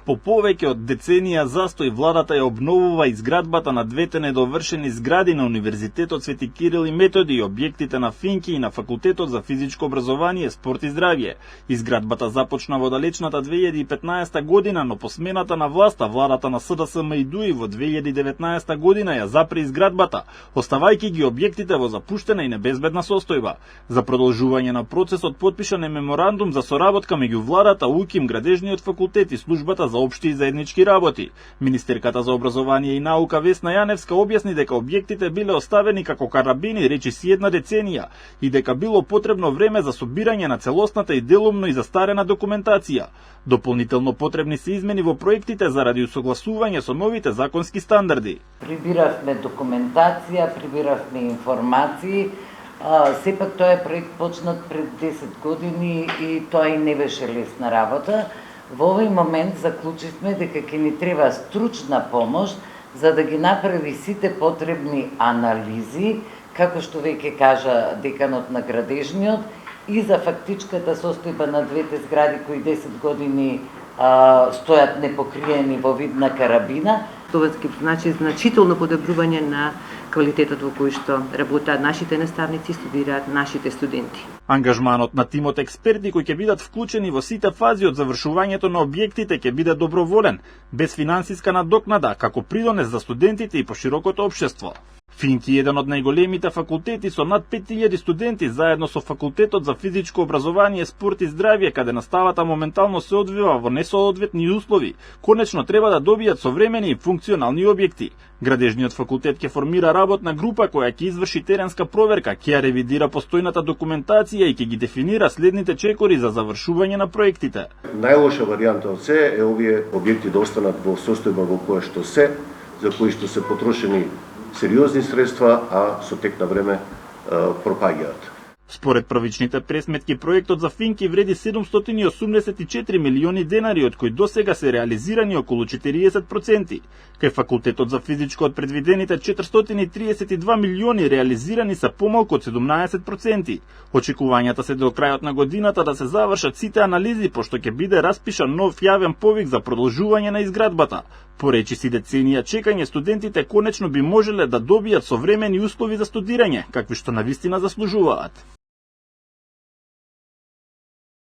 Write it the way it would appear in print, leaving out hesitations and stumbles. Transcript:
По повеќе од деценија застој, владата ја обновува изградбата на двете недовршени згради на Универзитетот Свети Кирил и Методи и објектите на Финки и на Факултетот за физичко образование, спорт и здравје. Изградбата започна во далечната 2015 година, но по смената на власта, владата на СДСМ и ДУИ во 2019 година ја запре изградбата, оставајќи ги објектите во запуштена и небезбедна состојба. За продолжување на процесот потпишан е меморандум за соработка меѓу владата, УКИМ, Градежниот факултет и службата за општи и заеднички работи. Министерката за образование и наука Весна Јаневска објасни дека објектите биле оставени како карабини речиси една деценија и дека било потребно време за собирање на целосната и делумно и застарена документација. Дополнително потребни се измени во проектите заради усогласување со новите законски стандарди. Прибиравме документација, прибиравме информации. Сепак тој проект почнат пред 10 години и тоа и не беше лесна работа. Во овој момент заклучивме дека ќе ни треба стручна помош за да ги направи сите потребни анализи, како што веќе кажа деканот на Градежниот, и за фактичката состојба на двете згради кои 10 години стојат непокриени во вид на карабина. Тоа ќе значи значително подобрување на квалитетот во кој што работат нашите наставници, студираат нашите студенти. Ангажманот на тимот експерти кои ќе бидат вклучени во сите фази од завршувањето на објектите ќе биде доброволен, без финансиска надокнада, како придонес за студентите и поширокото општество. Финки е еден од најголемите факултети со над 5000 студенти, заедно со Факултетот за физичко образование, спорт и здравје, каде наставата моментално се одвива во несоодветни услови, конечно треба да добијат современи и функционални објекти. Градежниот факултет ќе формира работна група која ќе изврши теренска проверка, ќе ја ревидира постојната документација и ќе ги дефинира следните чекори за завршување на проектите. Најлоша варијанта од се е овие објекти да останат во состојба во која што се, за кои што се потрошени сериозни средства, а со тек на време пропаѓаат. Според првичните пресметки, проектот за Финки вреди 784 милиони денари, од кои досега се реализирани околу 40%. Кај Факултетот за физичко од предвидените 432 милиони реализирани се помалку од 17%. Очекувањата се до крајот на годината да се завршат сите анализи, пошто ќе биде распишан нов јавен повик за продолжување на изградбата. По речиси деценија чекање, студентите конечно би можеле да добијат современи услови за студирање, какви што навистина заслужуваат.